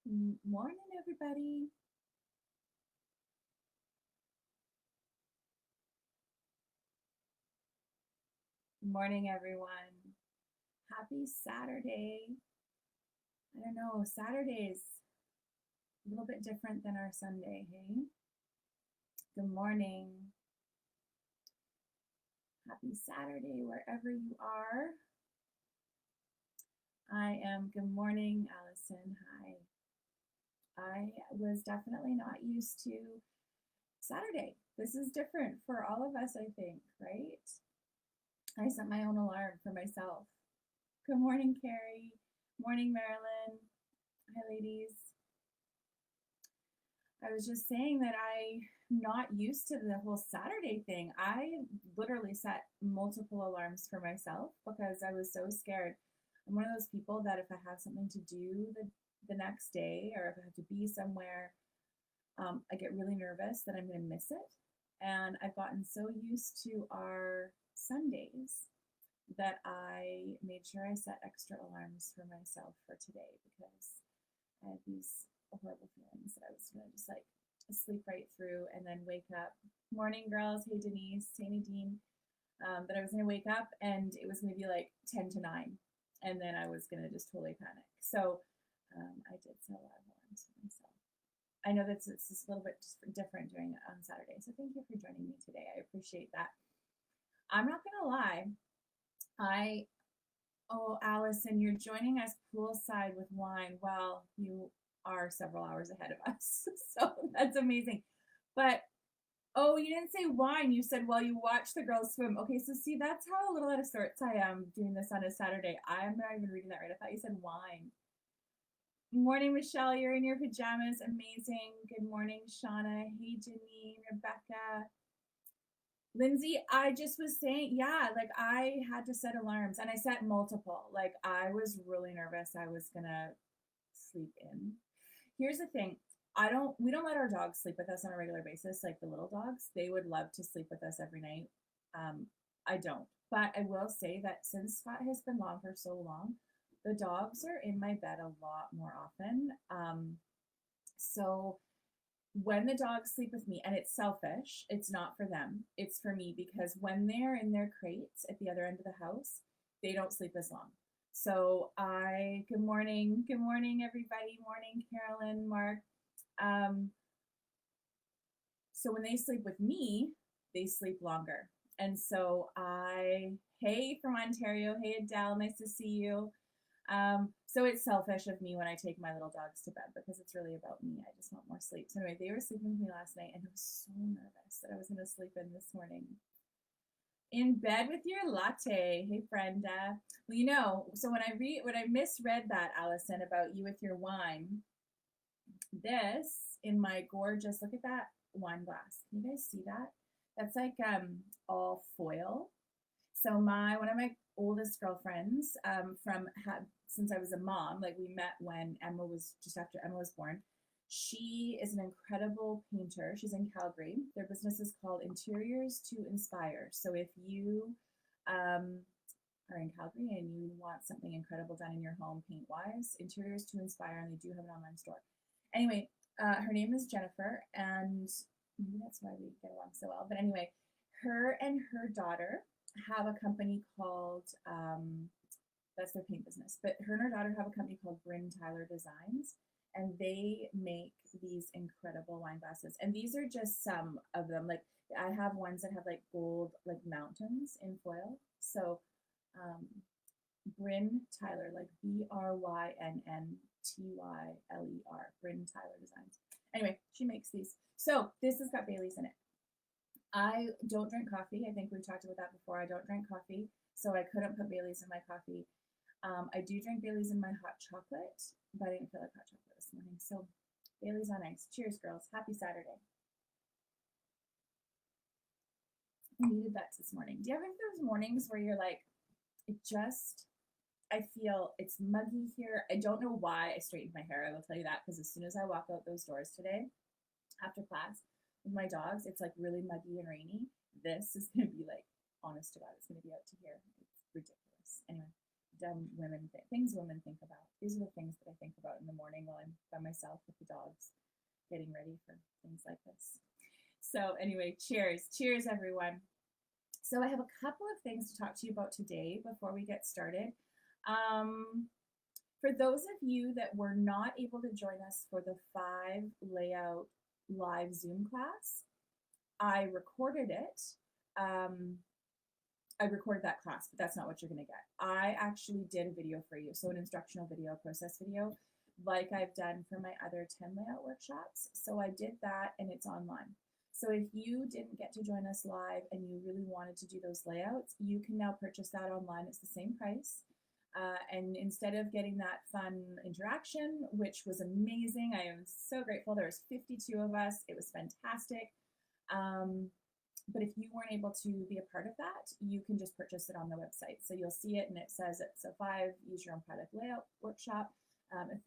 Morning, everybody. Morning, everyone. Happy Saturday. I don't know, Saturday's a little bit different than our Sunday, hey? Good morning. Happy Saturday, wherever you are. Good morning, Allison. Hi. I was definitely not used to Saturday. This is different for all of us, I think, right? I set my own alarm for myself. Good morning, Carrie. Morning, Marilyn. Hi, ladies. I was just saying that I'm not used to the whole Saturday thing. I literally set multiple alarms for myself because I was so scared. I'm one of those people that if I have something to do the next day or if I have to be somewhere, I get really nervous that I'm going to miss it. And I've gotten so used to our Sundays that I made sure I set extra alarms for myself for today because I had these horrible feelings that I was going to just like sleep right through and then wake up. Morning, girls. Hey, Denise. Hey, Nadine. That I was going to wake up and it was going to be like 10 to 9. And then I was going to just totally panic. So I did set a lot of alarms for myself. I know that it's just a little bit different doing it on Saturday. So thank you for joining me today. I appreciate that. I'm not going to lie. Oh, Allison, you're joining us poolside with wine. Well, you are several hours ahead of us. So that's amazing. But oh, you didn't say wine. You said, well, you watch the girls swim. Okay, so see, that's how a little out of sorts I am doing this on a Saturday. I'm not even reading that right. I thought you said wine. Morning, Michelle. You're in your pajamas. Amazing. Good morning, Shauna. Hey, Janine, Rebecca. Lindsay, I just was saying, yeah, like I had to set alarms and I set multiple. Like I was really nervous I was gonna sleep in. Here's the thing. We don't let our dogs sleep with us on a regular basis, like the little dogs. They would love to sleep with us every night. I don't. But I will say that since Scott has been gone for so long, the dogs are in my bed a lot more often. So when the dogs sleep with me, and it's selfish, it's not for them, it's for me because when they're in their crates at the other end of the house, they don't sleep as long. So good morning, everybody. Morning, Carolyn, Mark. Um, so when they sleep with me, they sleep longer. And so hey from Ontario, hey Adele, nice to see you. So it's selfish of me when I take my little dogs to bed because it's really about me. I just want more sleep. So anyway, they were sleeping with me last night and I was so nervous that I was going to sleep in this morning. In bed with your latte. Hey, Brenda. Well, so when I misread that, Allison, about you with your wine, this in my gorgeous, look at that wine glass. Can you guys see that? That's like all foil. So one of my oldest girlfriends since I was a mom, like we met when Emma was just after Emma was born. She is an incredible painter. She's in Calgary. Their business is called Interiors to Inspire. So if you are in Calgary and you want something incredible done in your home paint wise, Interiors to Inspire, and they do have an online store. Anyway, her name is Jennifer, and maybe that's why we get along so well. But anyway, her and her daughter have a company called that's their paint business. But her and her daughter have a company called Bryn Tyler Designs, and they make these incredible wine glasses. And these are just some of them. Like I have ones that have like gold like mountains in foil. So Bryn Tyler, like BRYNNTYLER, Bryn Tyler Designs. Anyway, she makes these. So this has got Bailey's in it. I don't drink coffee. I think we've talked about that before. I don't drink coffee, so I couldn't put Bailey's in my coffee. I do drink Bailey's in my hot chocolate, but I didn't feel like hot chocolate this morning. So Bailey's on ice. Cheers, girls. Happy Saturday. I needed that this morning. Do you have any of those mornings where you're like, I feel it's muggy here. I don't know why I straightened my hair. I will tell you that because as soon as I walk out those doors today after class with my dogs, it's like really muggy and rainy. This is going to be like, honest to God, it's going to be out to here. It's ridiculous. Anyway, dumb things women think about. These are the things that I think about in the morning while I'm by myself with the dogs, getting ready for things like this. So anyway, cheers. Cheers, everyone. So I have a couple of things to talk to you about today before we get started. For those of you that were not able to join us for the 5 layout live Zoom class, I recorded it. I recorded that class, but that's not what you're going to get. I actually did a video for you, so an instructional video, process video, like I've done for my other 10 layout workshops. So I did that, and it's online. So if you didn't get to join us live and you really wanted to do those layouts, you can now purchase that online. It's the same price. And instead of getting that fun interaction, which was amazing, I am so grateful. There was 52 of us. It was fantastic. But if you weren't able to be a part of that, you can just purchase it on the website. So you'll see it, and it says it's a 5 use your own product layout workshop.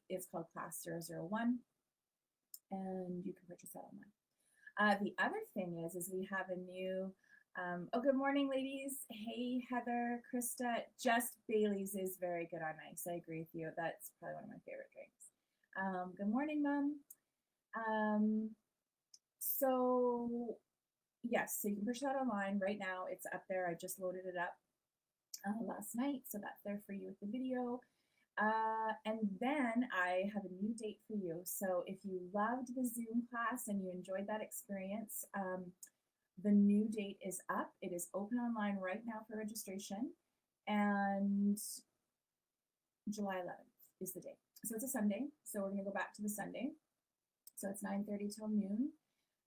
It's called Class 001, and you can purchase that online. The other thing is we have a new, oh, good morning, ladies. Hey, Heather, Krista. Just Bailey's is very good on ice. I agree with you. That's probably one of my favorite drinks. Good morning, Mom. So yes, so you can purchase that online right now. It's up there. I just loaded it up last night, so that's there for you with the video. And then I have a new date for you. So if you loved the Zoom class and you enjoyed that experience, the new date is up. It is open online right now for registration, and July 11th is the date. So it's a Sunday. So we're going to go back to the Sunday. So it's 9:30 till noon.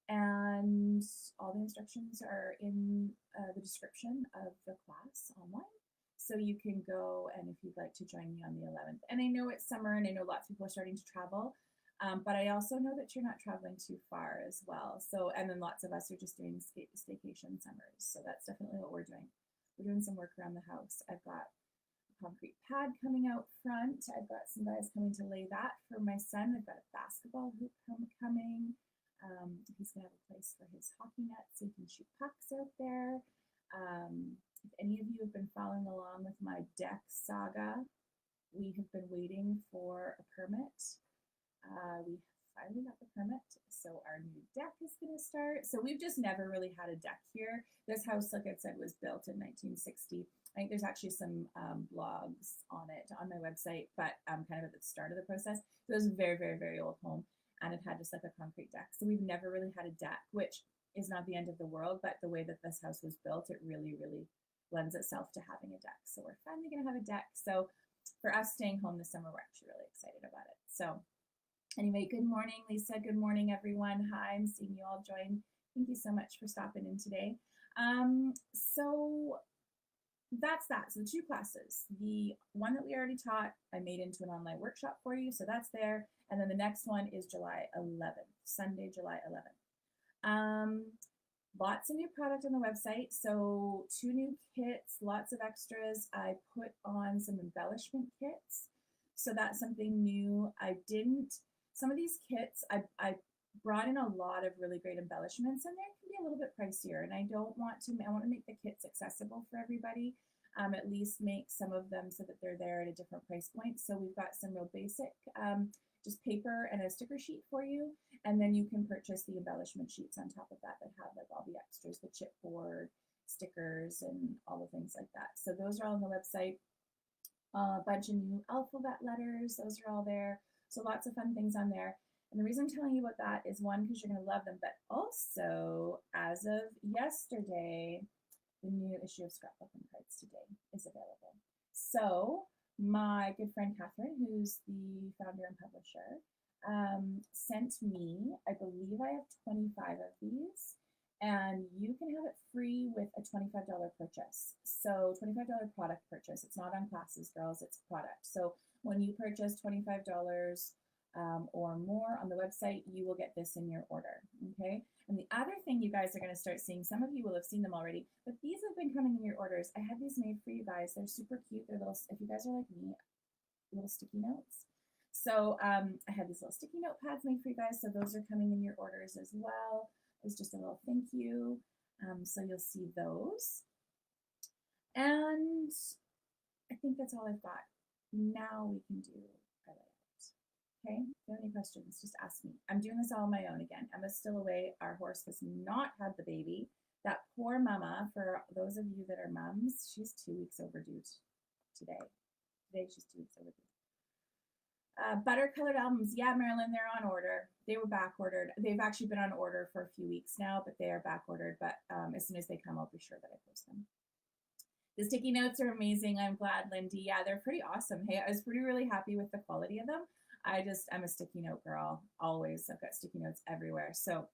And all the instructions are in the description of the class online. So you can go, and if you'd like to join me on the 11th. And I know it's summer, and I know lots of people are starting to travel, but I also know that you're not traveling too far as well. So, and then lots of us are just doing staycation summers. So that's definitely what we're doing. We're doing some work around the house. I've got a concrete pad coming out front. I've got some guys coming to lay that for my son. I've got a basketball hoop coming. He's going to have a place for his hockey net so he can shoot pucks out there. If any of you have been following along with my deck saga, we have been waiting for a permit. We finally got the permit, so our new deck is going to start. So we've just never really had a deck here. This house, like I said, was built in 1960. I think there's actually some blogs on it on my website, but kind of at the start of the process. So it was a very, very, very old home. And it had just like a concrete deck. So we've never really had a deck, which is not the end of the world, but the way that this house was built, it really, really lends itself to having a deck. So we're finally going to have a deck. So for us staying home this summer, we're actually really excited about it. So anyway, good morning, Lisa. Good morning, everyone. Hi, I'm seeing you all join. Thank you so much for stopping in today. So that's that. So the 2 classes, the one that we already taught, I made into an online workshop for you. So that's there. And then the next one is July 11th, Sunday, July 11th. Lots of new product on the website. So 2 new kits, lots of extras. I put on some embellishment kits. So that's something new. Some of these kits, I brought in a lot of really great embellishments, and they can be a little bit pricier. And I want to make the kits accessible for everybody. At least make some of them so that they're there at a different price point. So we've got some real basic, just paper and a sticker sheet for you. And then you can purchase the embellishment sheets on top of that have like all the extras, the chipboard, stickers, and all the things like that. So those are all on the website. A bunch of new alphabet letters, those are all there. So lots of fun things on there. And the reason I'm telling you about that is, one, because you're going to love them, but also, as of yesterday, the new issue of Scrapbook and Cards Today is available. So my good friend Catherine, who's the founder and publisher, sent me, I believe I have 25 of these, and you can have it free with a $25 purchase. So $25 product purchase. It's not on classes, girls, it's product. So when you purchase $25 or more on the website, you will get this in your order, okay? And the other thing you guys are going to start seeing, some of you will have seen them already, but these have been coming in your orders. I had these made for you guys. They're super cute. They're little, if you guys are like me, little sticky notes. So I had these little sticky note pads made for you guys. So those are coming in your orders as well. It's just a little thank you. So you'll see those. And I think that's all I've got. Now we can do our layout. Okay, if you have any questions, just ask me. I'm doing this all on my own again. Emma's still away. Our horse has not had the baby. That poor mama, for those of you that are mums, she's 2 weeks overdue today. Today she's 2 weeks overdue. Butter colored albums. Yeah, Marilyn, they're on order. They were back ordered. They've actually been on order for a few weeks now, but they are back ordered. But as soon as they come, I'll be sure that I post them. The sticky notes are amazing. I'm glad, Lindy. Yeah, they're pretty awesome. Hey, I was really happy with the quality of them. I'm a sticky note girl, always. I've got sticky notes everywhere. So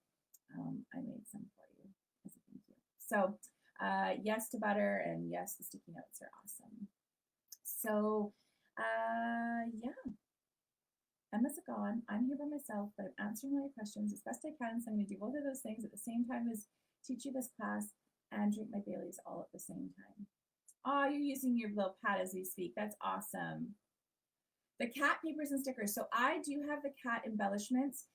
I made some for you as a thank you. So yes to butter, and yes, the sticky notes are awesome. So yeah, Emma's gone. I'm here by myself, but I'm answering all your questions as best I can. So I'm going to do both of those things at the same time as teach you this class and drink my Baileys all at the same time. Oh, you're using your little pad as we speak. That's awesome. The cat papers and stickers. So I do have the cat embellishments.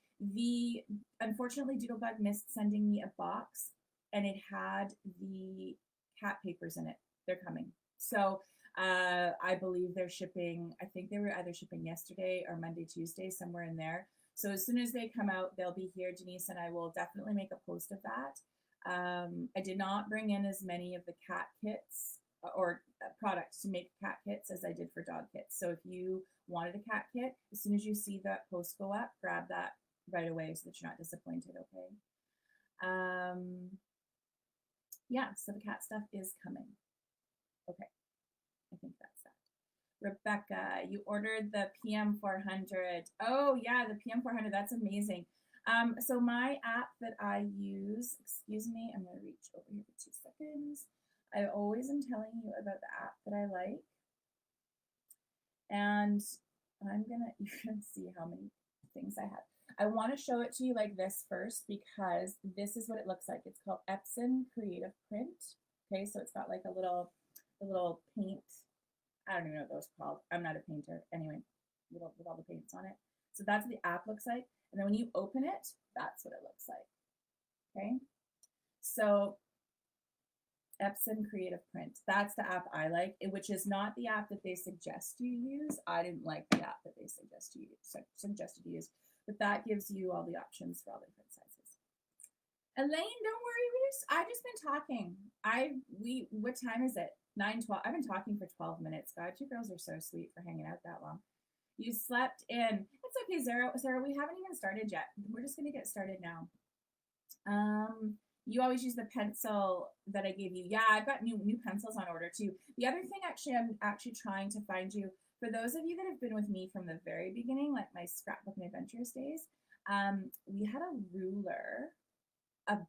Unfortunately, Doodlebug missed sending me a box, and it had the cat papers in it. They're coming. So I believe they're shipping. I think they were either shipping yesterday or Monday, Tuesday, somewhere in there. So as soon as they come out, they'll be here. Denise and I will definitely make a post of that. I did not bring in as many of the cat kits or products to make cat kits as I did for dog kits. So if you wanted a cat kit, as soon as you see that post go up, grab that right away so that you're not disappointed, okay? Yeah, so the cat stuff is coming. Okay, I think that's that. Rebecca, you ordered the PM400. Oh yeah, the PM400, that's amazing. So my app that I use, excuse me, I'm gonna reach over here for 2 seconds. I always am telling you about the app that I like. And you're gonna see how many things I have. I want to show it to you like this first because this is what it looks like. It's called Epson Creative Print. Okay, so it's got like a little paint. I don't even know what those are called. I'm not a painter. Anyway, with all the paints on it. So that's what the app looks like. And then when you open it, that's what it looks like. Okay, so Epson Creative Print. That's the app I like, which is not the app that they suggest you use. I didn't like the app that they suggested you use, but that gives you all the options for all the different sizes. Elaine, don't worry, I just been talking. What time is it? 9:12. I've been talking for 12 minutes. God, you girls are so sweet for hanging out that long. You slept in. It's okay, Sarah, we haven't even started yet. We're just gonna get started now. You always use the pencil that I gave you. Yeah, I've got new pencils on order too. The other thing, actually, I'm actually trying to find you, for those of you that have been with me from the very beginning, like my scrapbook and adventures days, we had a ruler, a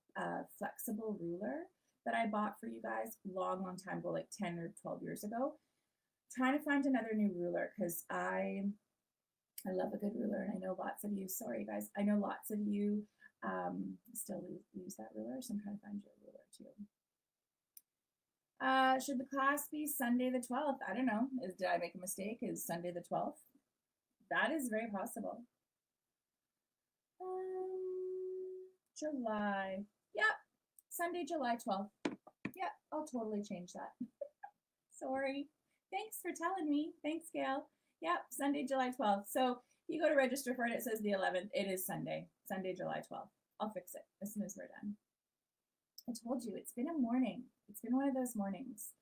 flexible ruler that I bought for you guys long time ago, like 10 or 12 years ago. Trying to find another new ruler because I love a good ruler, and I know lots of you, sorry guys, I know lots of you still use that ruler, so I'm trying to find you a ruler too. Should the class be Sunday the 12th? I don't know. Did I make a mistake? Is Sunday the 12th? That is very possible. July. Yep. Sunday, July 12th. Yep, I'll totally change that. Sorry. Thanks for telling me. Thanks, Gail. Yep, Sunday, July 12th. So you go to register for it, it says the 11th. It is Sunday, July 12th. I'll fix it as soon as we're done. I told you, it's been a morning. It's been one of those mornings.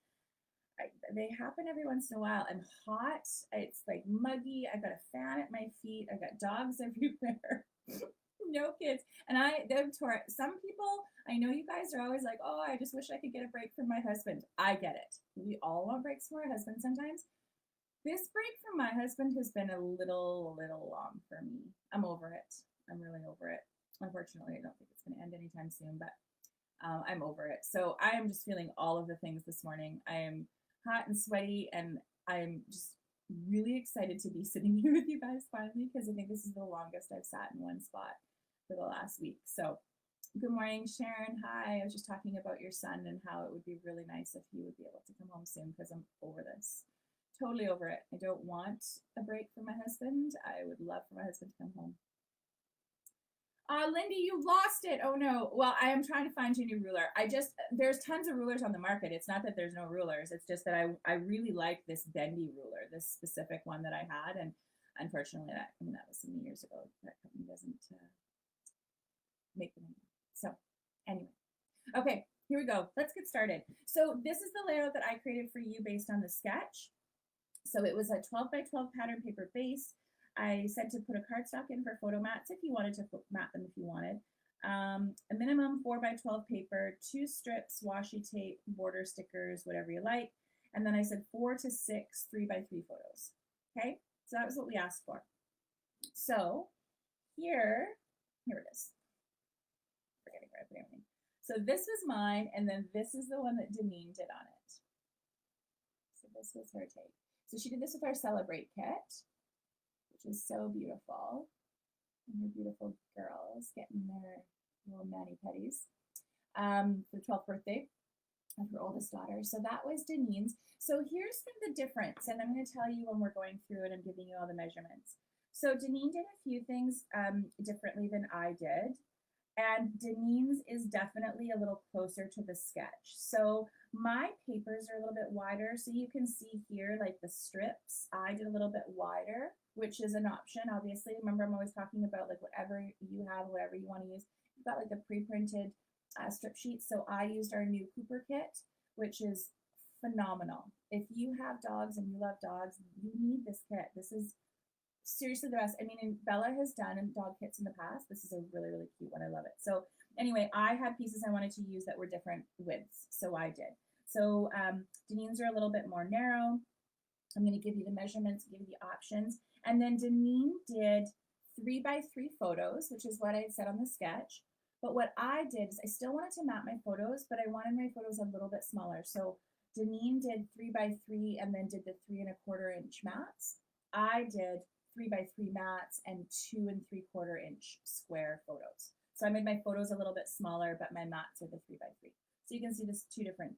They happen every once in a while. I'm hot. It's like muggy. I've got a fan at my feet. I've got dogs everywhere. No kids. And some people, I know you guys are always like, oh, I just wish I could get a break from my husband. I get it. We all want breaks from our husband sometimes. This break from my husband has been a little long for me. I'm over it. I'm really over it. Unfortunately, I don't think it's going to end anytime soon, but I'm over it. So I am just feeling all of the things this morning. I am hot and sweaty, and I'm just really excited to be sitting here with you guys finally, because I think this is the longest I've sat in one spot for the last week. So good morning, Sharon. Hi. I was just talking about your son and how it would be really nice if he would be able to come home soon, because I'm over this. Totally over it. I don't want a break from my husband. I would love for my husband to come home. Lindy, you lost it. Oh no. Well, I am trying to find you a new ruler. There's tons of rulers on the market. It's not that there's no rulers. It's just that I really like this bendy ruler, this specific one that I had. And Unfortunately, that was some years ago. That company doesn't make them anymore. So anyway, okay, here we go. Let's get started. So this is the layout that I created for you based on the sketch. So it was a 12 by 12 pattern paper base. I said to put a cardstock in for photo mats if you wanted to mat them if you wanted. A minimum 4 by 12 paper, 2 strips, washi tape, border stickers, whatever you like. And then I said 4 to 6 3 by 3 photos. Okay, so that was what we asked for. So here it is. Forgetting where I put everything. So this was mine, and then this is the one that Deneen did on it. So this was her take. So she did this with our Celebrate kit, which is so beautiful. And her beautiful girls getting their little mani-pedis for the 12th birthday of her oldest daughter. So that was Deneen's. So here's the difference, and I'm going to tell you when we're going through it and giving you all the measurements. So Deneen did a few things differently than I did. And Deneen's is definitely a little closer to the sketch. So my papers are a little bit wider. So you can see here, like the strips, I did a little bit wider, which is an option, obviously. Remember, I'm always talking about like whatever you have, whatever you want to use. You've got like the pre-printed strip sheets. So I used our new Cooper kit, which is phenomenal. If you have dogs and you love dogs, you need this kit. This is seriously the best. I mean, Bella has done dog kits in the past. This is a really, really cute one. I love it. So anyway, I had pieces I wanted to use that were different widths, so I did. So Deneen's are a little bit more narrow. I'm going to give you the measurements, give you the options. And then Deneen did 3 by 3 photos, which is what I had said on the sketch. But what I did is I still wanted to map my photos, but I wanted my photos a little bit smaller. So Deneen did 3 by 3 and then did the 3 1/4 inch mats. I did 3 by 3 mats and 2 3/4 inch square photos. So I made my photos a little bit smaller, but my mats are the 3 by 3. So you can see there's 2 different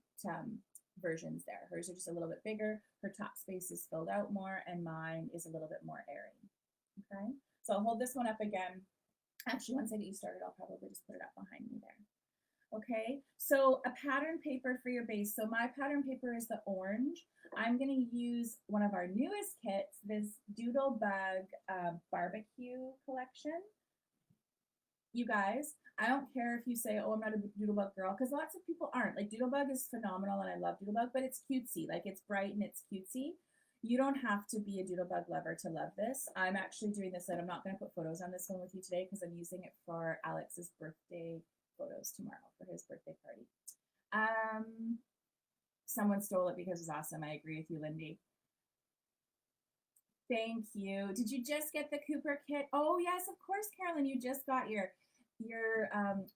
versions there. Hers are just a little bit bigger. Her top space is filled out more, and mine is a little bit more airy. Okay, so I'll hold this one up again. Actually, once I get you started, I'll probably just put it up behind me there. Okay, so a pattern paper for your base. So my pattern paper is the orange. I'm going to use one of our newest kits, this Doodlebug barbecue collection. You guys, I don't care if you say, oh, I'm not a Doodlebug girl, because lots of people aren't. Like, Doodlebug is phenomenal, and I love Doodlebug, but it's cutesy. Like, it's bright and it's cutesy. You don't have to be a Doodlebug lover to love this. I'm actually doing this, and I'm not going to put photos on this one with you today because I'm using it for Alex's birthday photos tomorrow for his birthday party. Someone stole it because it's awesome. I agree with you, Lindy. Thank you. Did you just get the Cooper kit? Oh yes, of course, Carolyn. You just got your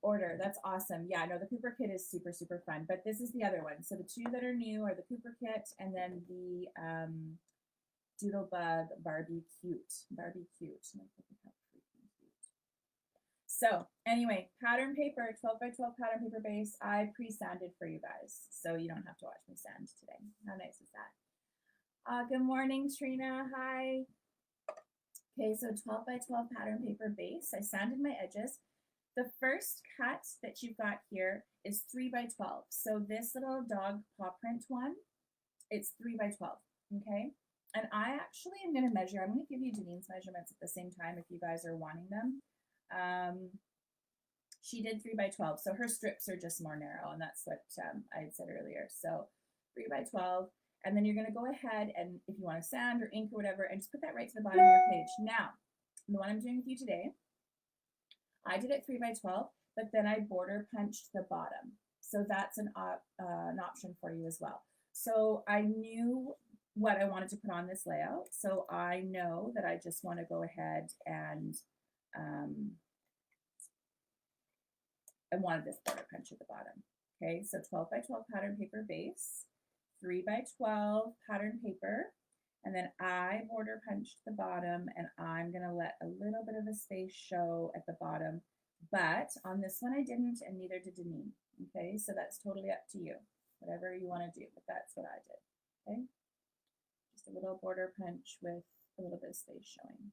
order. That's awesome. Yeah, no, the Cooper kit is super, super fun. But this is the other one. So the 2 that are new are the Cooper kit and then the Doodlebug Barbie Cute. Barbie Cute. So anyway, pattern paper, 12 by 12 pattern paper base. I pre-sanded for you guys, so you don't have to watch me sand today. How nice is that? Good morning, Trina. Hi. Okay, so 12 by 12 pattern paper base. I sanded my edges. The first cut that you've got here is 3 by 12. So this little dog paw print one, it's 3 by 12, okay? And I actually am going to measure. I'm going to give you Deneen's measurements at the same time if you guys are wanting them. She did 3 by 12, so her strips are just more narrow, and that's what I had said earlier. So 3 by 12, and then you're going to go ahead and if you want to sand or ink or whatever, and just put that right to the bottom of your page. Now, the one I'm doing with you today, I did it 3 by 12, but then I border punched the bottom. So that's an option for you as well. So I knew what I wanted to put on this layout. So I know that I just want to go ahead and I wanted this border punch at the bottom. Okay, so 12 by 12 pattern paper base, 3 by 12 pattern paper, and then I border punched the bottom, and I'm going to let a little bit of the space show at the bottom, but on this one I didn't, and neither did Deneen. Okay, so that's totally up to you, whatever you want to do, but that's what I did. Okay, just a little border punch with a little bit of space showing.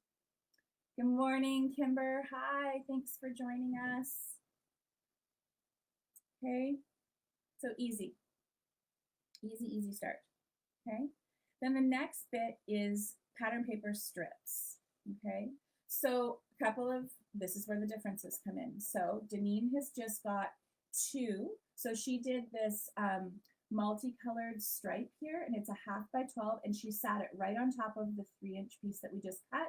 Good morning, Kimber. Hi, thanks for joining us. Okay, so easy, easy start. Okay, then the next bit is pattern paper strips. Okay, so this is where the differences come in. So Deneen has just got 2. So she did this multicolored stripe here, and it's a 1/2 by 12, and she sat it right on top of the 3-inch piece that we just cut.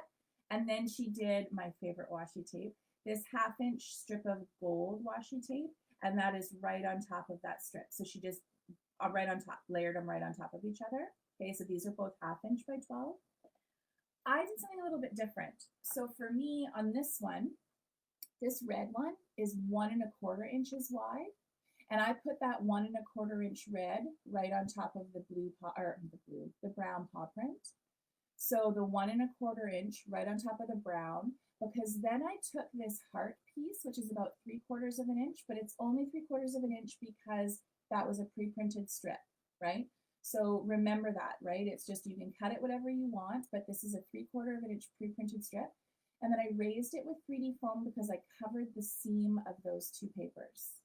And then she did my favorite washi tape, this 1/2-inch strip of gold washi tape, and that is right on top of that strip. So she just right on top, layered them right on top of each other. Okay, so these are both 1/2-inch by 12. I did something a little bit different. So for me on this one, this red one is 1 1/4 inches wide. And I put that 1 1/4 inch red right on top of the the brown paw print. So the 1 1/4 inch right on top of the brown, because then I took this heart piece, which is about 3/4 of an inch, but it's only 3/4 of an inch because that was a pre-printed strip, right? So remember that, right? It's just, you can cut it whatever you want, but this is a 3/4 of an inch pre-printed strip. And then I raised it with 3D foam because I covered the seam of those 2 papers.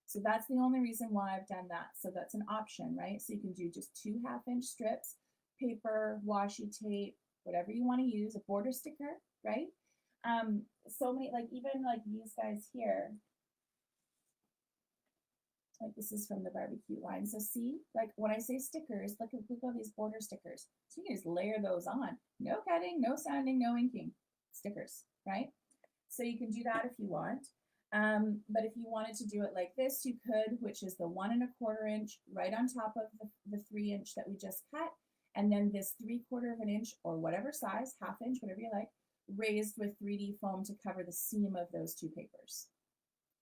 So that's the only reason why I've done that. So that's an option, right? So you can do just 2 1/2-inch strips, paper, washi tape, whatever you want to use, a border sticker, right? So many, like even like these guys here, like this is from the barbecue line. So see, like when I say stickers, look at all these border stickers. So you can just layer those on. No cutting, no sanding, no inking. Stickers, right? So you can do that if you want. But if you wanted to do it like this, you could, which is the 1 1/4 inch right on top of the 3-inch that we just cut, and then this 3/4 of an inch or whatever size, 1/2 inch, whatever you like, raised with 3D foam to cover the seam of those 2 papers.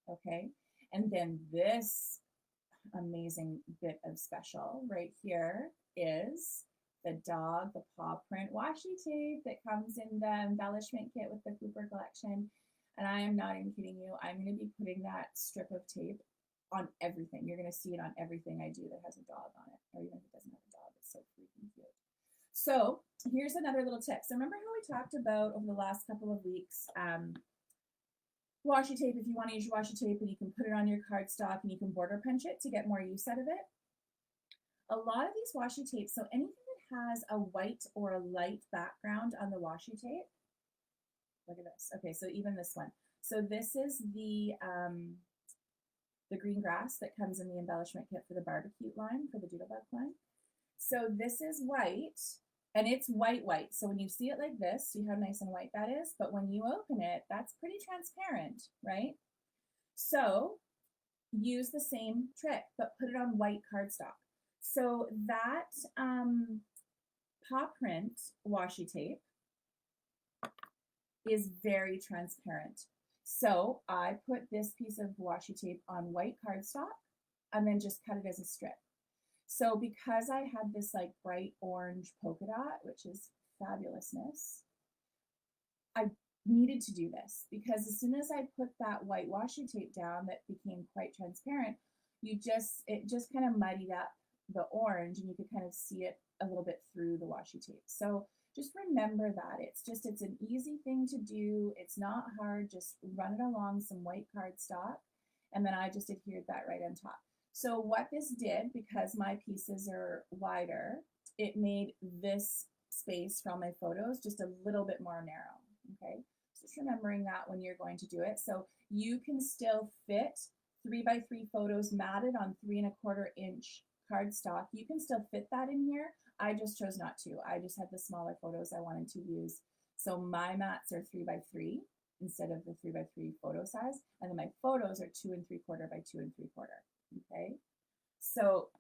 Okay, and then this amazing bit of special right here is the paw print washi tape that comes in the embellishment kit with the Cooper collection. And I am not even kidding you. I'm going to be putting that strip of tape on everything. You're going to see it on everything I do that has a dog on it, or even if it doesn't have a dog. It's so freaking cute. So here's another little tip. So remember how we talked about over the last couple of weeks, washi tape, if you want to use your washi tape, and you can put it on your cardstock and you can border punch it to get more use out of it. A lot of these washi tapes, so anything that has a white or a light background on the washi tape, look at this. Okay, so even this one. So this is the green grass that comes in the embellishment kit for the barbecue line, for the Doodlebug line. So this is white, and it's white. So when you see it like this, see how nice and white that is? But when you open it, that's pretty transparent, right? So use the same trick, but put it on white cardstock. So that paw print washi tape is very transparent. So I put this piece of washi tape on white cardstock and then just cut it as a strip. So because I had this like bright orange polka dot, which is fabulousness, I needed to do this because as soon as I put that white washi tape down that became quite transparent, it just kind of muddied up the orange, and you could kind of see it a little bit through the washi tape. So just remember that. It's an easy thing to do. It's not hard. Just run it along some white cardstock, and then I just adhered that right on top. So what this did, because my pieces are wider, it made this space from my photos just a little bit more narrow, okay? Just remembering that when you're going to do it. So you can still fit 3x3 photos matted on 3 1/4 inch cardstock. You can still fit that in here. I just chose not to. I just had the smaller photos I wanted to use. So my mats are 3x3 instead of the 3x3 photo size. And then my photos are 2 3/4 by 2 3/4. Okay. So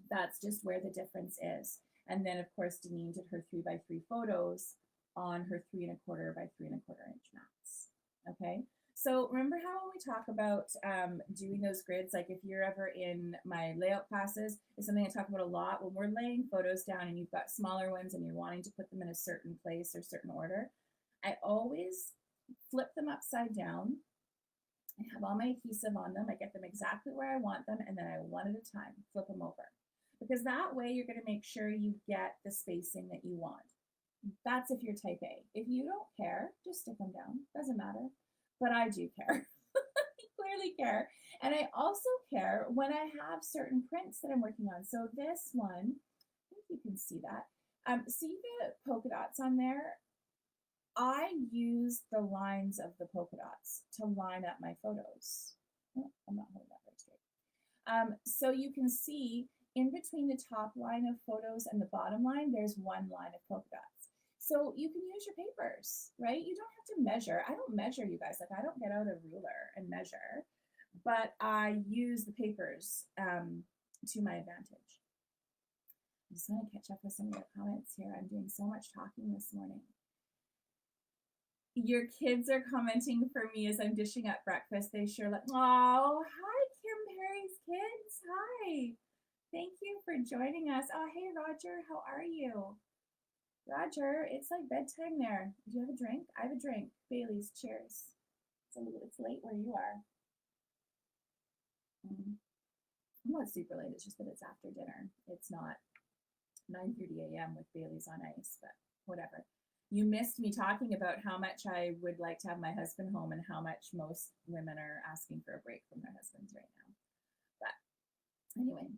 that's just where the difference is. And then of course, Deneen did her 3x3 photos on her 3 1/4 by 3 1/4 inch mats. Okay. So remember how when we talk about doing those grids, like if you're ever in my layout classes, it's something I talk about a lot. When we're laying photos down and you've got smaller ones and you're wanting to put them in a certain place or certain order, I always flip them upside down. I have all my adhesive on them. I get them exactly where I want them, and then I one at a time flip them over. Because that way you're going to make sure you get the spacing that you want. That's if you're type A. If you don't care, just stick them down. Doesn't matter. But I do care. I clearly care. And I also care when I have certain prints that I'm working on. So this one, I think you can see that. See the polka dots on there? I use the lines of the polka dots to line up my photos. Oh, I'm not holding that very straight. So you can see in between the top line of photos and the bottom line, there's one line of polka dots. So you can use your papers, right? You don't have to measure. I don't measure, you guys. Like, I don't get out a ruler and measure, but I use the papers to my advantage. I just want to catch up with some of your comments here. I'm doing so much talking this morning. Your kids are commenting for me as I'm dishing up breakfast. They sure like, oh, hi, Kim Perry's kids. Hi. Thank you for joining us. Oh, hey, Roger, how are you? Roger, it's like bedtime there. Do you have a drink? I have a drink. Bailey's, cheers. It's late where you are. I'm not super late. It's just that it's after dinner. It's not 9:30 a.m. with Bailey's on ice, but whatever. You missed me talking about how much I would like to have my husband home and how much most women are asking for a break from their husbands right now. But anyway,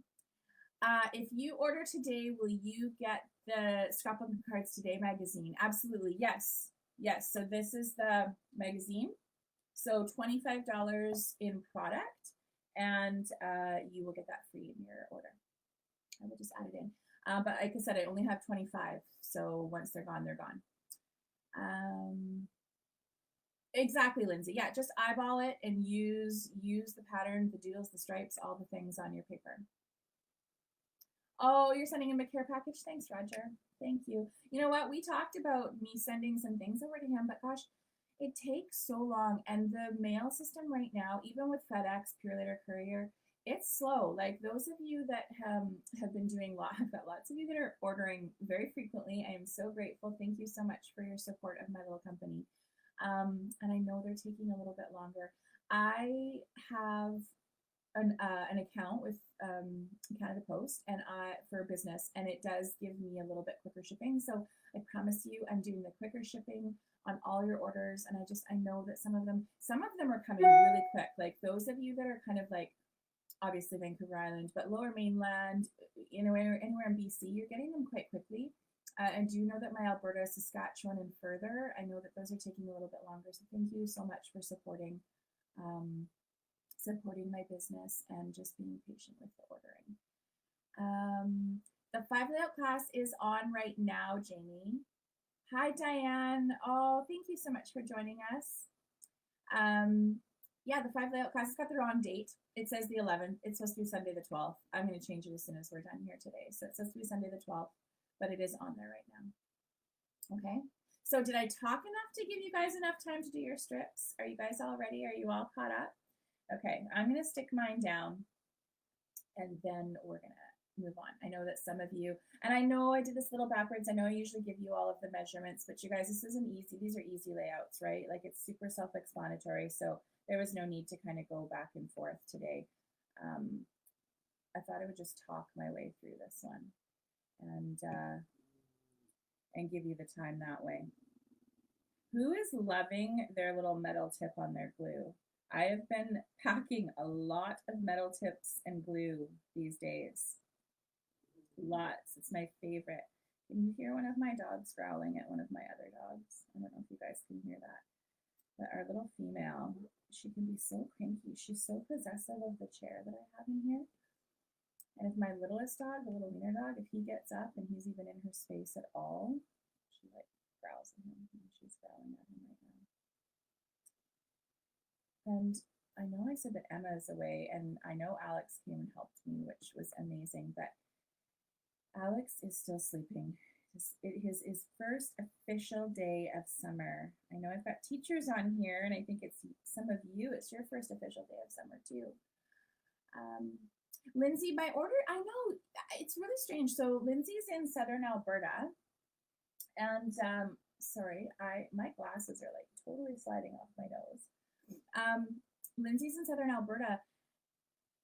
if you order today, will you get the Scrapbooking Cards Today magazine? Absolutely, yes. Yes, so this is the magazine. So $25 in product, and you will get that free in your order. I will just add it in. But like I said, I only have 25, so once they're gone, they're gone. Exactly, Lindsay. Yeah, just eyeball it and use the pattern, the doodles, the stripes, all the things on your paper. Oh, you're sending him a care package? Thanks, Roger. Thank you. You know what? We talked about me sending some things over to him, but gosh, it takes so long. And the mail system right now, even with FedEx, Pure Later Courier, it's slow. Like those of you that have been doing I've got lots of you that are ordering very frequently. I am so grateful. Thank you so much for your support of my little company. And I know they're taking a little bit longer. I have an account with Canada Post and for business, and it does give me a little bit quicker shipping. So I promise you, I'm doing the quicker shipping on all your orders. And I know that some of them are coming really quick. Like those of you that are kind of like, obviously Vancouver Island, but Lower Mainland, anywhere in BC, you're getting them quite quickly. And do you know that my Alberta, Saskatchewan, and further, I know that those are taking a little bit longer. So thank you so much for supporting my business and just being patient with the ordering. The 5 layout class is on right now, Jamie. Hi, Diane. Oh, thank you so much for joining us. Yeah, the 5 layout class has got the wrong date. It says the 11th. It's supposed to be Sunday the 12th. I'm going to change it as soon as we're done here today. So it says to be Sunday the 12th, but it is on there right now. Okay. So did I talk enough to give you guys enough time to do your strips? Are you guys all ready? Are you all caught up? Okay, I'm going to stick mine down and then we're going to move on. I know that some of you, and I know I did this a little backwards. I know I usually give you all of the measurements, but you guys, these are easy layouts, right? Like it's super self-explanatory. So there was no need to kind of go back and forth today. I thought I would just talk my way through this one and give you the time that way. Who is loving their little metal tip on their glue? I have been packing a lot of metal tips and glue these days. Lots. It's my favorite. Can you hear one of my dogs growling at one of my other dogs? I don't know if you guys can hear that. But our little female, she can be so cranky. She's so possessive of the chair that I have in here. And if my littlest dog, the little wiener dog, if he gets up and he's even in her space at all, she like growls at him. And she's growling at him right now. And I know I said that Emma is away, and I know Alex came and helped me, which was amazing, but Alex is still sleeping. It is his first official day of summer. I know I've got teachers on here, and I think it's some of you, it's your first official day of summer too. Lindsay, my order, I know, it's really strange. So Lindsay's in Southern Alberta, and sorry, my glasses are like totally sliding off my nose. Lindsay's in Southern Alberta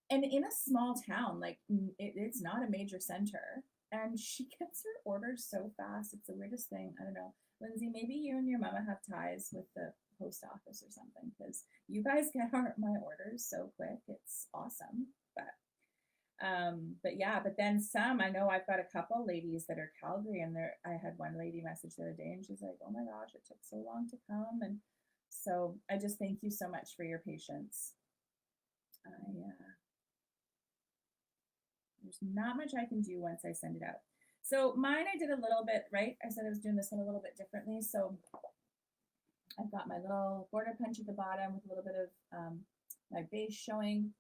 and in a small town, like it's not a major center, and she gets her orders so fast. It's the weirdest thing. I don't know. Lindsay, maybe you and your mama have ties with the post office or something, because you guys get my orders so quick. It's awesome. But But yeah, but then some, I know I've got a couple ladies that are Calgary, and I had one lady message the other day and she's like, oh my gosh, it took so long to come. And so I just thank you so much for your patience. There's not much I can do once I send it out. So mine, I did a little bit, right? I said I was doing this one a little bit differently. So I've got my little border punch at the bottom with a little bit of my base showing.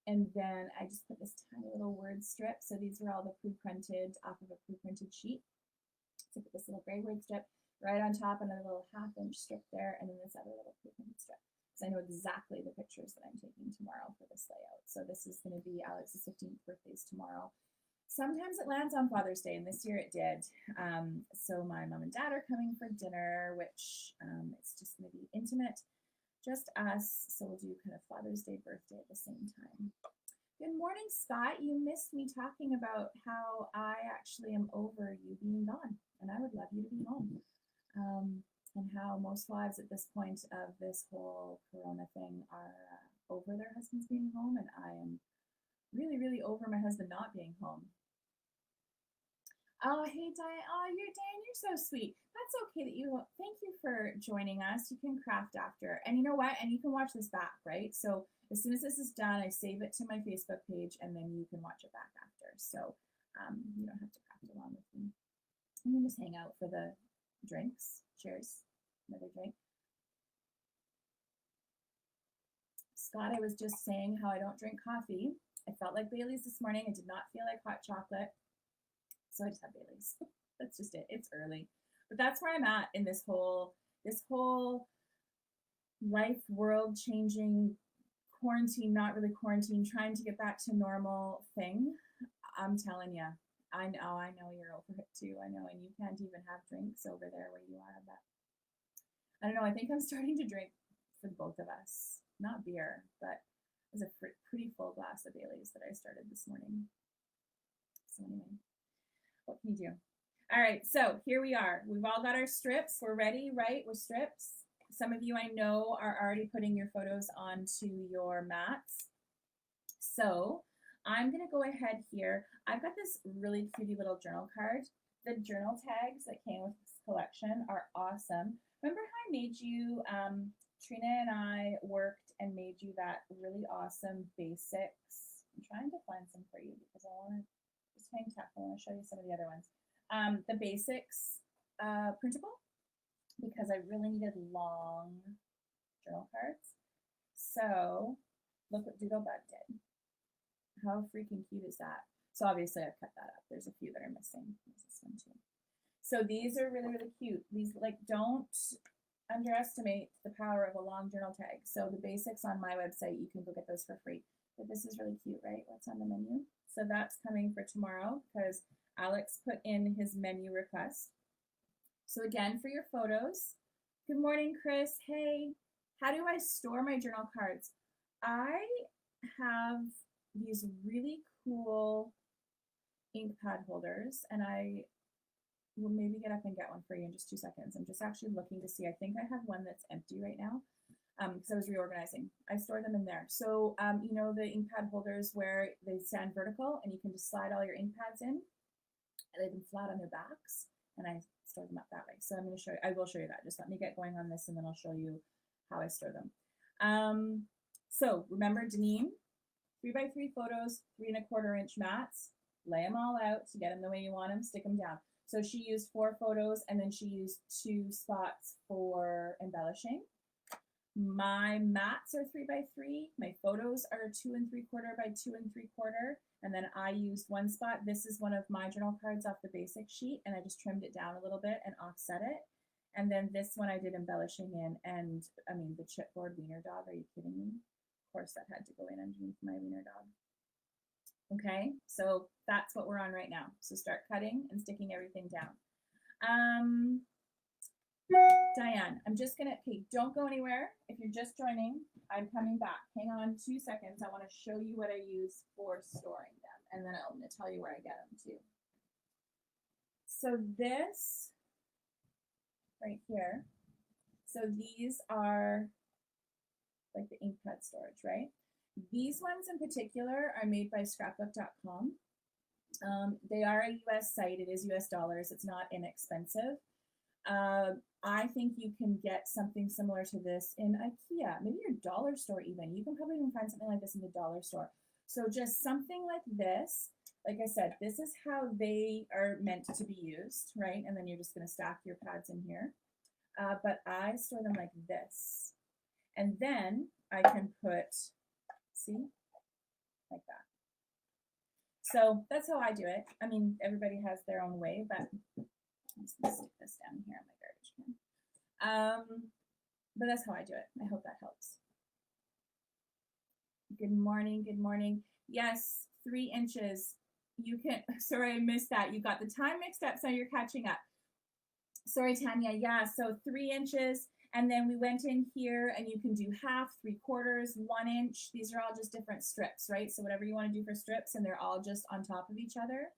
And then I just put this tiny little word strip. So these are all the pre-printed off of a pre-printed sheet. So put this little gray word strip right on top and a little 1/2 inch strip there, and then this other little pre-printed strip. So I know exactly the pictures that I'm taking tomorrow for this layout. So this is going to be Alex's 15th birthday's tomorrow. Sometimes it lands on Father's Day, and this year it did. So my mom and dad are coming for dinner, which it's just going to be intimate. Just us, so we'll do kind of Father's Day, birthday at the same time. Good morning, Scott. You missed me talking about how I actually am over you being gone, and I would love you to be home. And how most wives at this point of this whole Corona thing are over their husbands being home, and I am really, really over my husband not being home. Oh, hey, Diane. Oh, you're so sweet. That's okay that you, thank you for joining us. You can craft after. And you know what? And you can watch this back, right? So as soon as this is done, I save it to my Facebook page, and then you can watch it back after. So you don't have to craft along with me. I'm going to just hang out for the drinks. Cheers. Another drink. Scott, I was just saying how I don't drink coffee. I felt like Bailey's this morning. I did not feel like hot chocolate. So I just had Bailey's. That's just it. It's early. But that's where I'm at in this whole life, world changing, quarantine, not really quarantine, trying to get back to normal thing. I'm telling you, I know you're over it too. I know, and you can't even have drinks over there where you are. But I don't know. I think I'm starting to drink for both of us. Not beer, but it was a pretty full glass of Bailey's that I started this morning. So anyway, what can you do? All right, so here we are. We've all got our strips. We're ready, right? We're strips. Some of you I know are already putting your photos onto your mats. So I'm going to go ahead here. I've got this really cutie little journal card. The journal tags that came with this collection are awesome. Remember how I made you, Trina and I worked and made you that really awesome basics. I'm trying to find some for you because I want to just hang tough. I want to show you some of the other ones. The basics printable, because I really needed long journal cards. So look what Doodle Bud did. How freaking cute is that? So obviously I've cut that up. There's a few that are missing. There's this one too. So these are really, really cute. These, like, don't underestimate the power of a long journal tag. So the basics on my website, you can go get those for free. But this is really cute, right? What's on the menu? So that's coming for tomorrow because Alex put in his menu request. So again, for your photos, good morning, Chris. Hey, how do I store my journal cards? I have these really cool ink pad holders, and I will maybe get up and get one for you in just 2 seconds. I'm just actually looking to see. I think I have one that's empty right now because I was reorganizing. I store them in there. So, you know, the ink pad holders where they stand vertical and you can just slide all your ink pads in. I lay them flat on their backs, and I store them up that way. So I'm going to show you, I will show you that. Just let me get going on this, and then I'll show you how I store them. So remember, Deneen, 3x3 photos, 3 1/4 inch mats, lay them all out to get them the way you want them, stick them down. So she used 4 photos, and then she used 2 spots for embellishing. My mats are 3x3. My photos are 2 3/4 by 2 3/4. And then I used 1 spot. This is one of my journal cards off the basic sheet, and I just trimmed it down a little bit and offset it. And then this one I did embellishing in, and I mean, the chipboard wiener dog, are you kidding me? Of course that had to go in underneath my wiener dog. Okay, so that's what we're on right now. So start cutting and sticking everything down. Diane, I'm just gonna, okay, don't go anywhere. If you're just joining, I'm coming back. Hang on 2 seconds. I wanna show you what I use for storing them, and then I'm gonna tell you where I get them too. So this right here, so these are like the ink pad storage, right? These ones in particular are made by scrapbook.com. They are a US site. It is US dollars. It's not inexpensive. I think you can get something similar to this in IKEA, maybe your dollar store even. You can probably even find something like this in the dollar store. So just something like this. Like I said, this is how they are meant to be used, right? And then you're just going to stack your pads in here. But I store them like this. And then I can put, see, like that. So that's how I do it. I mean, everybody has their own way, but I'm just going to stick this down here in my garbage can. But that's how I do it. I hope that helps. Good morning. Good morning. Yes, 3 inches. You can, sorry, I missed that. You got the time mixed up, so you're catching up. Sorry, Tanya. Yeah, so 3 inches. And then we went in here and you can do half, 3/4, 1 inch. These are all just different strips, right? So whatever you want to do for strips, and they're all just on top of each other.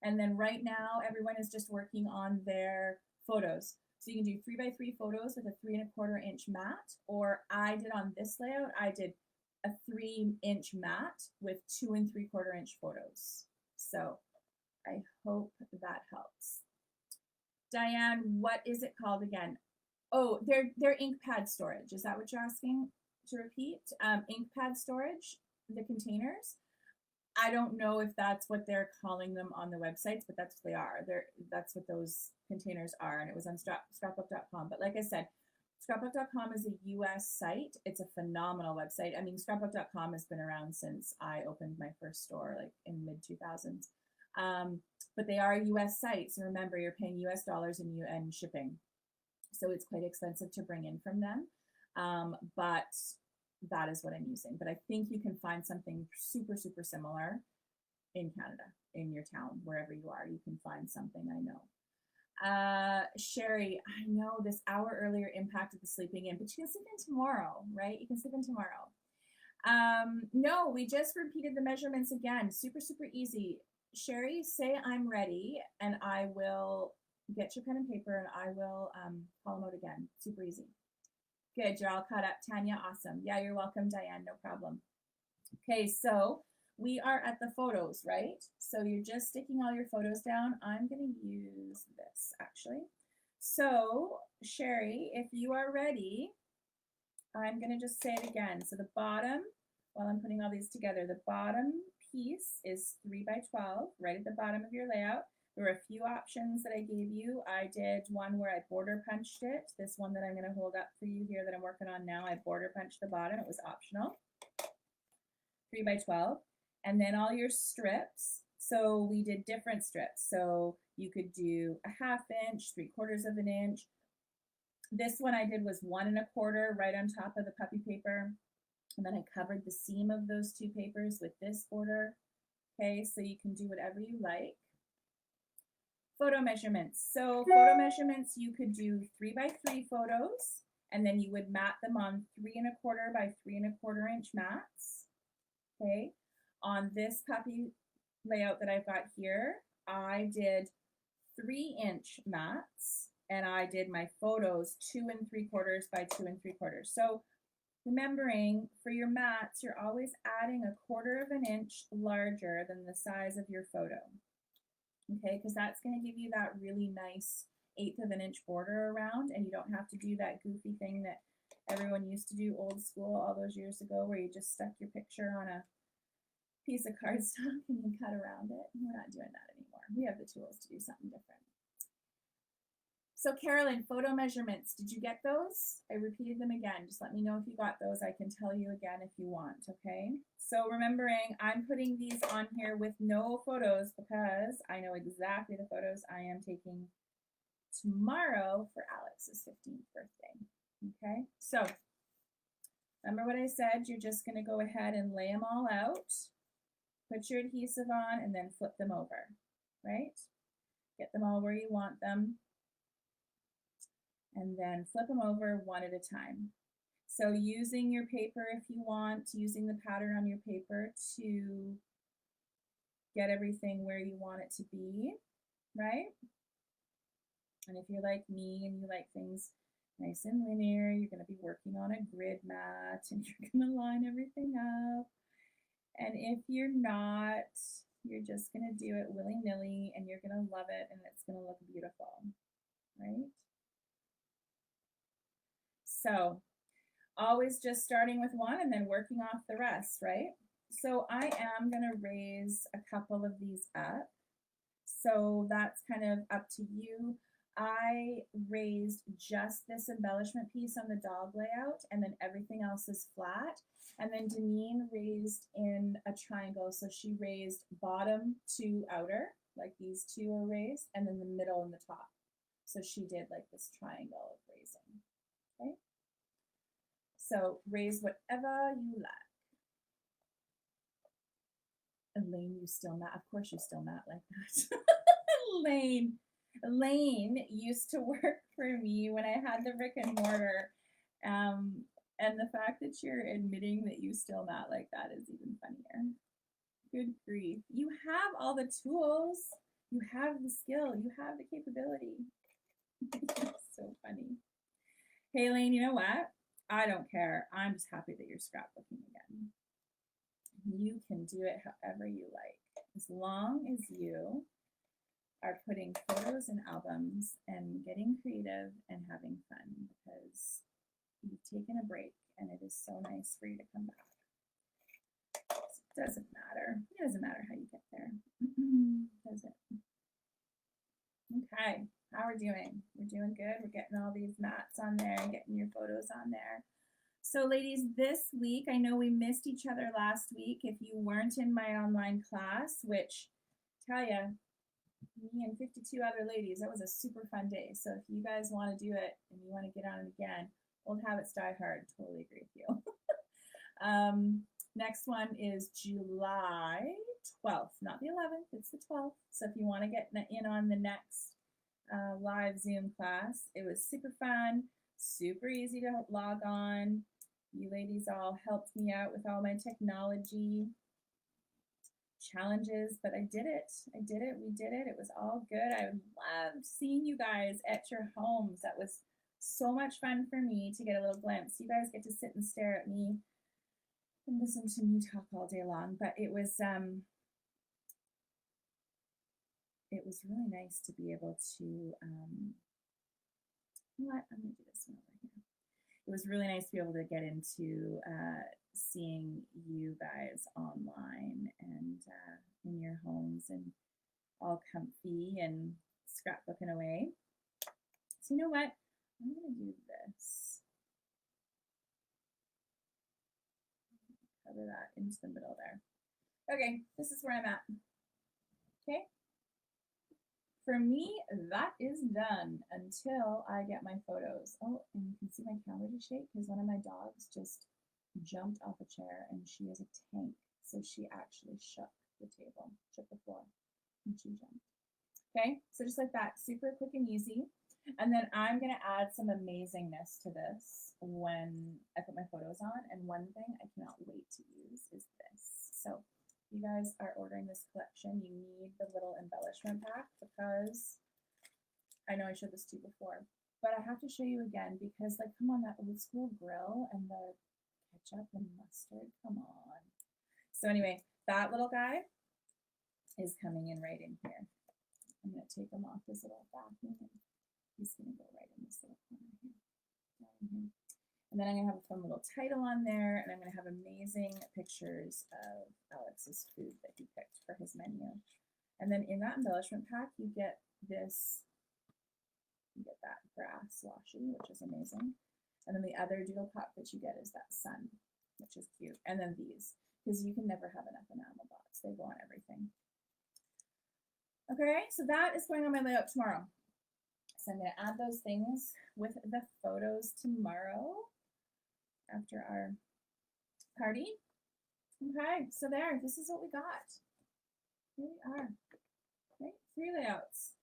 And then right now, everyone is just working on their photos. So you can do 3x3 photos with a 3 1/4 inch mat, or I did on this layout, I did a 3 inch mat with 2 3/4 inch photos. So I hope that helps. Diane, what is it called again? Oh, they're ink pad storage. Is that what you're asking to repeat? Ink pad storage, the containers. I don't know if that's what they're calling them on the websites, but that's what they are. That's what those containers are, and it was on scrapbook.com. But like I said, scrapbook.com is a US site. It's a phenomenal website. I mean, scrapbook.com has been around since I opened my first store, like in mid-2000s. But they are a US site, so remember, you're paying US dollars and shipping. So it's quite expensive to bring in from them. But that is what I'm using. But I think you can find something super, super similar in Canada, in your town, wherever you are. You can find something, I know. Sherry, I know this hour earlier impacted the sleeping in, but you can sleep in tomorrow, right? You can sleep in tomorrow. No, we just repeated the measurements again. Super, super easy. Sherry, say I'm ready, and I will get your pen and paper, and I will call them out again. Super easy. Good, you're all caught up. Tanya, awesome. Yeah, you're welcome, Diane, no problem. Okay, so we are at the photos, right? So you're just sticking all your photos down. I'm gonna use this, actually. So, Sherry, if you are ready, I'm gonna just say it again. So the bottom, while I'm putting all these together, the bottom piece is 3x12, right at the bottom of your layout. There were a few options that I gave you. I did one where I border punched it. This one that I'm going to hold up for you here that I'm working on now, I border punched the bottom. It was optional. 3x12. And then all your strips. So we did different strips. So you could do a 1/2 inch, 3/4 of an inch. This one I did was 1 1/4 right on top of the puppy paper. And then I covered the seam of those 2 papers with this border. Okay, so you can do whatever you like. Photo measurements. So photo measurements, you could do 3x3 photos, and then you would mat them on 3 1/4 by 3 1/4 inch mats. Okay. On this puppy layout that I've got here, I did 3 inch mats, and I did my photos 2 3/4 by 2 3/4. So remembering, for your mats, you're always adding 1/4 of an inch larger than the size of your photo. Okay, because that's going to give you that really nice 1/8 of an inch border around, and you don't have to do that goofy thing that everyone used to do old school all those years ago, where you just stuck your picture on a piece of cardstock and you cut around it. We're not doing that anymore. We have the tools to do something different. So Carolyn, photo measurements, did you get those? I repeated them again. Just let me know if you got those. I can tell you again if you want, okay? So remembering, I'm putting these on here with no photos because I know exactly the photos I am taking tomorrow for Alex's 15th birthday, okay? So remember what I said, you're just gonna go ahead and lay them all out, put your adhesive on, and then flip them over, right? Get them all where you want them, and then flip them over one at a time. So using your paper if you want, using the pattern on your paper to get everything where you want it to be, right? And if you're like me and you like things nice and linear, you're going to be working on a grid mat and you're going to line everything up. And if you're not, you're just going to do it willy-nilly and you're going to love it and it's going to look beautiful, right? So always just starting with one and then working off the rest, right? So I am going to raise a couple of these up. So that's kind of up to you. I raised just this embellishment piece on the dog layout and then everything else is flat. And then Deneen raised in a triangle. So she raised bottom to outer, like these two are raised, and then the middle and the top. So she did like this triangle of raising, okay? So raise whatever you like. Elaine, you still not? Of course you still not like that. Elaine used to work for me when I had the brick and mortar. And the fact that you're admitting that you still not like that is even funnier. Good grief. You have all the tools. You have the skill. You have the capability. So funny. Hey, Elaine, you know what? I don't care. I'm just happy that you're scrapbooking again. You can do it however you like, as long as you are putting photos in albums and getting creative and having fun, because you've taken a break and it is so nice for you to come back. It doesn't matter. It doesn't matter how you get there. Does it? Okay, how are we doing? We're doing good. We're getting all these mats on there and getting your photos on there. So ladies, this week, I know we missed each other last week. If you weren't in my online class, which, tell you, me and 52 other ladies, that was a super fun day. So if you guys want to do it and you want to get on it again, old habits die hard. Totally agree with you. Next one is July 12th, not the 11th, it's the 12th. So if you want to get in on the next live Zoom class, it was super fun, super easy to log on. You ladies all helped me out with all my technology challenges, but I did it. We did it. It was all good. I loved seeing you guys at your homes. That was so much fun for me to get a little glimpse. You guys get to sit and stare at me and listen to me talk all day long, but it was really nice to be able to, you know what, I'm gonna do this one over here. It was really nice to be able to get into seeing you guys online and in your homes and all comfy and scrapbooking away. So you know what, I'm gonna do this. Cover that into the middle there. Okay, this is where I'm at. Okay. For me, that is done until I get my photos. Oh, and you can see my camera to shake because one of my dogs just jumped off a chair and she is a tank. So she actually shook the table, shook the floor, and she jumped. Okay, so just like that, super quick and easy. And then I'm gonna add some amazingness to this when I put my photos on. And one thing I cannot wait to use is this. So you guys are ordering this collection, you need the little embellishment pack because I know I showed this to you before, but I have to show you again because, like, come on, that old school grill and the ketchup and mustard, come on. So anyway, that little guy is coming in right in here. I'm going to take him off this little vacuum and he's going to go right in this little corner here. And then I'm going to have a fun little title on there, and I'm going to have amazing pictures of Alex's food that he picked for his menu. And then in that embellishment pack, you get this, you get that grass washi, which is amazing. And then the other doodle pop that you get is that sun, which is cute. And then these, because you can never have enough enamel dots. They go on everything. Okay, so that is going on my layout tomorrow. So I'm going to add those things with the photos tomorrow after our party. Okay, so there, this is what we got. Here we are. Okay, 3 layouts.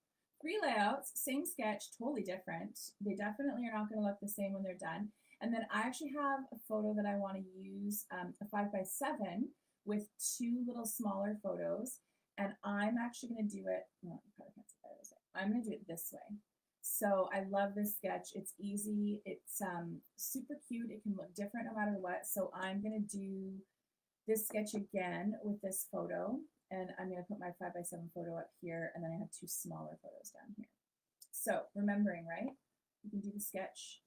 3 layouts, same sketch, totally different. They definitely are not going to look the same when they're done. And then I actually have a photo that I want to use, a 5x7 with 2 little smaller photos. And I'm actually going to do it, no, I probably can't see that this way. I'm going to do it this way. So I love this sketch. It's easy. It's super cute. It can look different no matter what. So I'm going to do this sketch again with this photo, and I'm going to put my 5x7 photo up here, and then I have 2 smaller photos down here. So remembering, right? You can do the sketch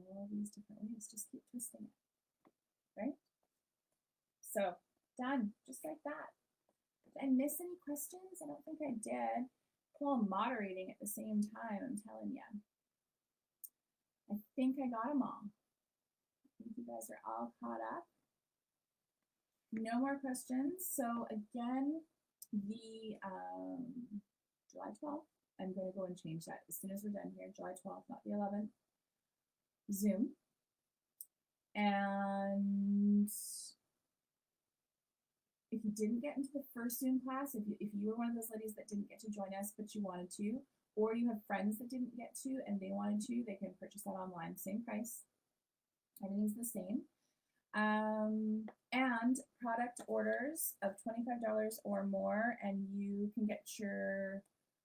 all these different ways. Just keep twisting it, right? So done, just like that. Did I miss any questions? I don't think I did. While moderating at the same time, I'm telling you. I think I got them all. I think you guys are all caught up. No more questions. So again, the July 12th, I'm going to go and change that as soon as we're done here. July 12th, not the 11th. Zoom. And if you didn't get into the first Zoom class, if you were one of those ladies that didn't get to join us but you wanted to, or you have friends that didn't get to and they wanted to, they can purchase that online, same price. Everything's the same. And product orders of $25 or more, and you can get your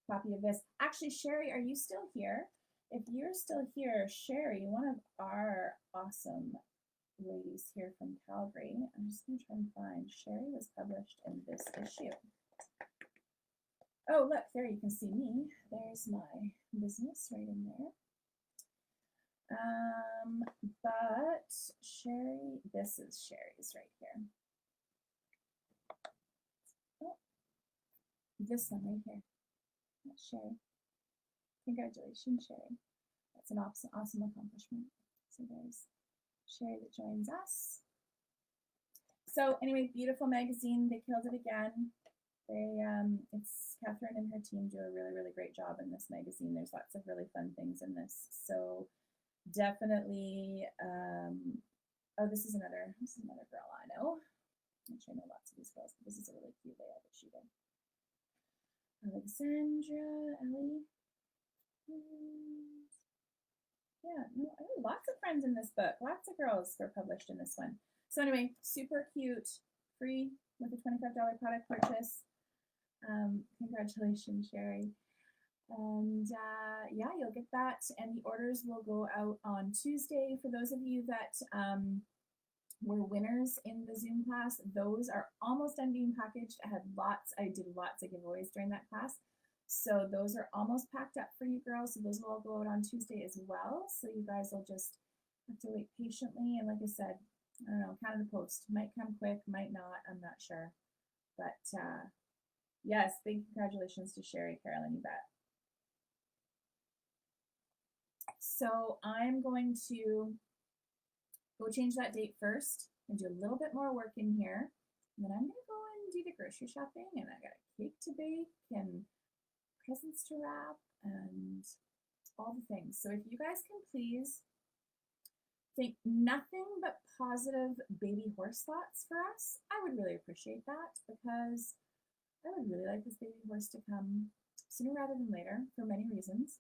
copy of this. Actually, Sherry, are you still here? If you're still here, Sherry, one of our awesome ladies here from Calgary, I'm just going to try and find, Sherry was published in this issue. Oh, look, there you can see me. There's my business right in there. But Sherry, this is Sherry's right here. Oh, this one right here. That's Sherry. Congratulations, Sherry. That's an awesome accomplishment. So there's Sherry that joins us. So anyway, beautiful magazine. They killed it again. It's Catherine and her team do a really, really great job in this magazine. There's lots of really fun things in this. So definitely, oh, this is another girl I know. I'm sure I know lots of these girls, but this is a really cute layout that she did. Alexandra, Ellie. Yeah, no, I have lots of friends in this book. Lots of girls were published in this one. So anyway, super cute, free with a $25 product purchase. Congratulations, Sherry. And yeah, you'll get that, and the orders will go out on Tuesday. For those of you that were winners in the Zoom class, those are almost done being packaged. I did lots of giveaways during that class. So those are almost packed up for you girls. So those will all go out on Tuesday as well. So you guys will just have to wait patiently. And like I said, I don't know, kind of the post might come quick, might not, I'm not sure. But yes, big congratulations to Sherry, Carolyn, you bet. So I'm going to go change that date first and do a little bit more work in here. And then I'm going to go and do the grocery shopping, and I got a cake to bake and presents to wrap and all the things. So if you guys can please think nothing but positive baby horse thoughts for us, I would really appreciate that, because I would really like this baby horse to come sooner rather than later for many reasons.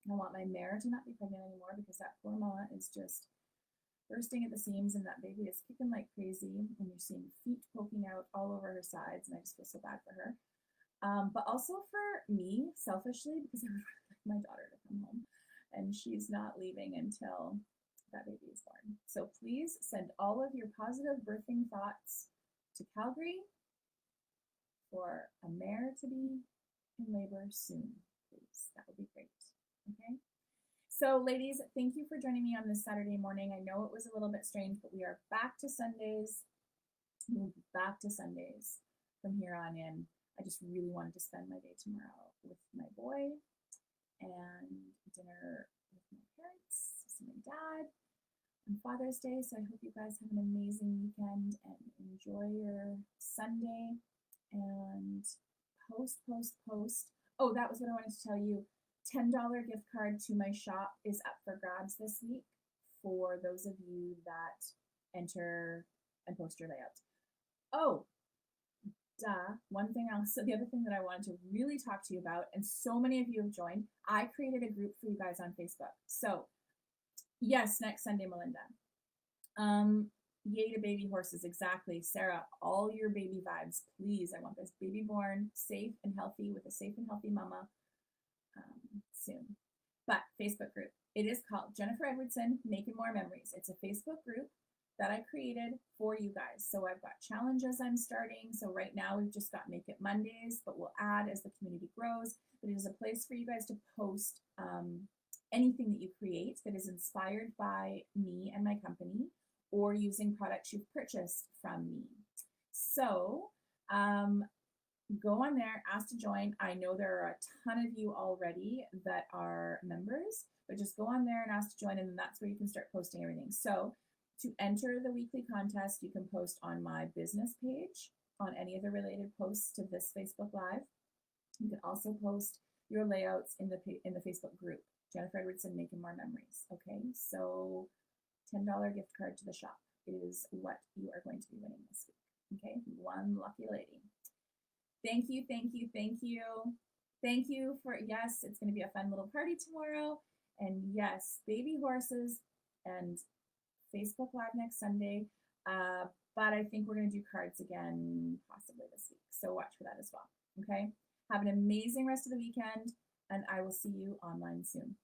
I want my mare to not be pregnant anymore, because that poor mama is just bursting at the seams, and that baby is kicking like crazy, and you're seeing feet poking out all over her sides, and I just feel so bad for her. But also for me, selfishly, because I would really like my daughter to come home, and she's not leaving until that baby is born. So please send all of your positive birthing thoughts to Calgary for a mare to be in labor soon, please. That would be great. Okay. So ladies, thank you for joining me on this Saturday morning. I know it was a little bit strange, but we are back to Sundays. We'll be back to Sundays from here on in. I just really wanted to spend my day tomorrow with my boy and dinner with my parents, see my dad on Father's Day. So I hope you guys have an amazing weekend and enjoy your Sunday. And post. Oh, that was what I wanted to tell you. $10 gift card to my shop is up for grabs this week for those of you that enter and post your layout. Oh, one thing else. So the other thing that I wanted to really talk to you about, and so many of you have joined, I created a group for you guys on Facebook. So yes, next Sunday, Melinda. Yay to baby horses, exactly. Sarah, all your baby vibes, please. I want this baby born safe and healthy with a safe and healthy mama soon. But Facebook group, it is called Jennifer Edwardson Making More Memories. It's a Facebook group, that I created for you guys. So I've got challenges I'm starting. So right now we've just got Make It Mondays, but we'll add as the community grows. But it is a place for you guys to post anything that you create that is inspired by me and my company, or using products you've purchased from me. So go on there, ask to join. I know there are a ton of you already that are members, but just go on there and ask to join, and then that's where you can start posting everything. So to enter the weekly contest, you can post on my business page, on any of the related posts to this Facebook Live. You can also post your layouts in the Facebook group, Jennifer Edwardson Making More Memories. Okay, so $10 gift card to the shop is what you are going to be winning this week. Okay, one lucky lady. Thank you, thank you, thank you. Thank you for, yes, it's going to be a fun little party tomorrow. And yes, baby horses and Facebook Live next Sunday. But I think we're going to do cards again possibly this week. So watch for that as well. Okay. Have an amazing rest of the weekend, and I will see you online soon.